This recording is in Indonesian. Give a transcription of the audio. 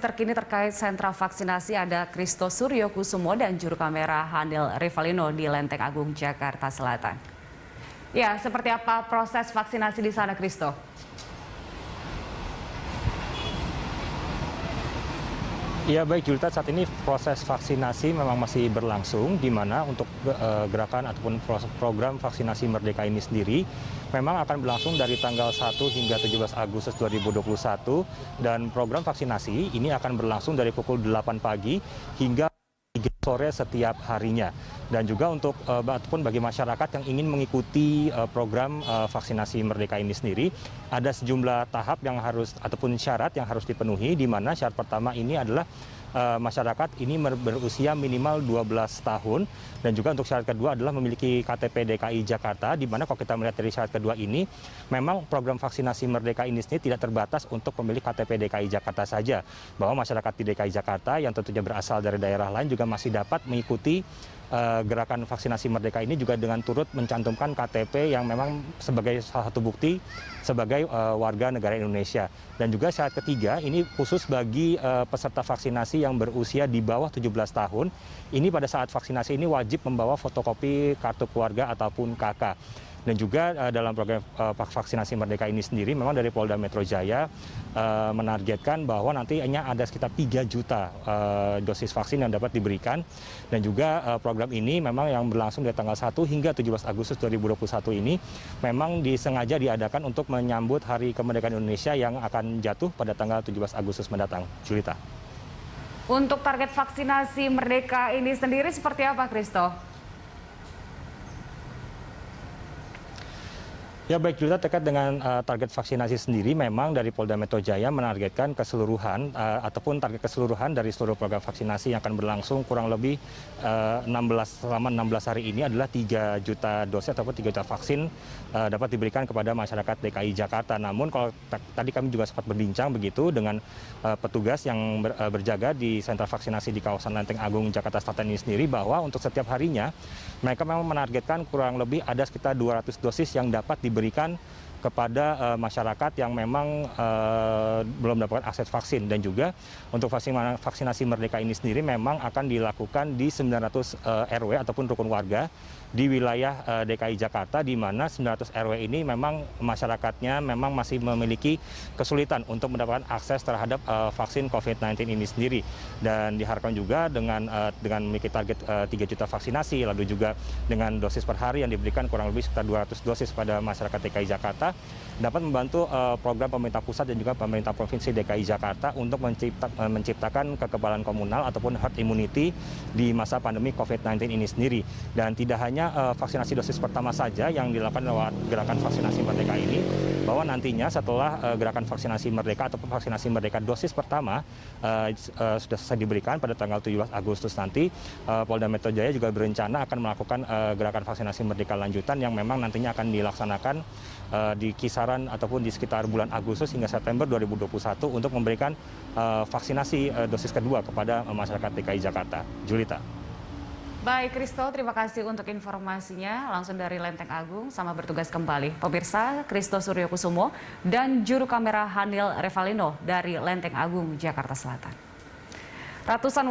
Terkini terkait sentra vaksinasi ada Christo Suryokusumo dan juru kamera Hanil Rivalino di Lenteng Agung, Jakarta Selatan. Ya, seperti apa proses vaksinasi di sana, Christo? Ya baik Julita, saat ini proses vaksinasi memang masih berlangsung, di mana untuk gerakan ataupun program vaksinasi Merdeka ini sendiri memang akan berlangsung dari tanggal 1 hingga 17 Agustus 2021 dan program vaksinasi ini akan berlangsung dari pukul 8 pagi hingga 3 sore setiap harinya. Dan juga untuk ataupun bagi masyarakat yang ingin mengikuti program vaksinasi Merdeka ini sendiri, ada sejumlah tahap yang harus ataupun syarat yang harus dipenuhi, di mana syarat pertama ini adalah masyarakat ini berusia minimal 12 tahun, dan juga untuk syarat kedua adalah memiliki KTP DKI Jakarta, di mana kalau kita melihat dari syarat kedua ini memang program vaksinasi Merdeka ini sendiri tidak terbatas untuk pemilik KTP DKI Jakarta saja, bahwa masyarakat di DKI Jakarta yang tentunya berasal dari daerah lain juga masih dapat mengikuti gerakan vaksinasi Merdeka ini juga dengan turut mencantumkan KTP yang memang sebagai salah satu bukti sebagai warga negara Indonesia. Dan juga syarat ketiga ini khusus bagi peserta vaksinasi yang berusia di bawah 17 tahun. Ini pada saat vaksinasi ini wajib membawa fotokopi kartu keluarga ataupun KK. Dan juga dalam program vaksinasi Merdeka ini sendiri memang dari Polda Metro Jaya menargetkan bahwa nantinya ada sekitar 3 juta dosis vaksin yang dapat diberikan. Dan juga program ini memang yang berlangsung dari tanggal 1 hingga 17 Agustus 2021 ini memang disengaja diadakan untuk menyambut Hari Kemerdekaan Indonesia yang akan jatuh pada tanggal 17 Agustus mendatang. Julita. Untuk target vaksinasi Merdeka ini sendiri seperti apa, Christo? Ya baik Julita, terkait dengan target vaksinasi sendiri memang dari Polda Metro Jaya menargetkan keseluruhan ataupun target keseluruhan dari seluruh program vaksinasi yang akan berlangsung kurang lebih selama 16 hari ini adalah 3 juta dosis ataupun 3 juta vaksin dapat diberikan kepada masyarakat DKI Jakarta. Namun kalau tadi kami juga sempat berbincang begitu dengan petugas yang berjaga di sentra vaksinasi di kawasan Lenteng Agung, Jakarta Selatan ini sendiri, bahwa untuk setiap harinya mereka memang menargetkan kurang lebih ada sekitar 200 dosis yang dapat diberikan kepada masyarakat yang memang belum mendapatkan akses vaksin. Dan juga untuk vaksinasi Merdeka ini sendiri memang akan dilakukan di 900 RW ataupun rukun warga di wilayah DKI Jakarta, di mana 900 RW ini memang masyarakatnya memang masih memiliki kesulitan untuk mendapatkan akses terhadap vaksin COVID-19 ini sendiri. Dan diharapkan juga dengan memiliki target 3 juta vaksinasi, lalu juga dengan dosis per hari yang diberikan kurang lebih sekitar 200 dosis pada masyarakat DKI Jakarta, dapat membantu program pemerintah pusat dan juga pemerintah provinsi DKI Jakarta untuk menciptakan kekebalan komunal ataupun herd immunity di masa pandemi COVID-19 ini sendiri. Dan tidak hanya vaksinasi dosis pertama saja yang dilakukan lewat gerakan vaksinasi Merdeka ini, bahwa nantinya setelah gerakan vaksinasi Merdeka ataupun vaksinasi Merdeka dosis pertama sudah selesai diberikan pada tanggal 17 Agustus nanti, Polda Metro Jaya juga berencana akan melakukan gerakan vaksinasi Merdeka lanjutan yang memang nantinya akan dilaksanakan di kisaran ataupun di sekitar bulan Agustus hingga September 2021 untuk memberikan vaksinasi dosis kedua kepada masyarakat DKI Jakarta. Julita. Baik, Christo, terima kasih untuk informasinya langsung dari Lenteng Agung. Sama bertugas kembali. Pemirsa, Christo Suryokusumo dan juru kamera Hanil Rivalino dari Lenteng Agung, Jakarta Selatan. Ratusan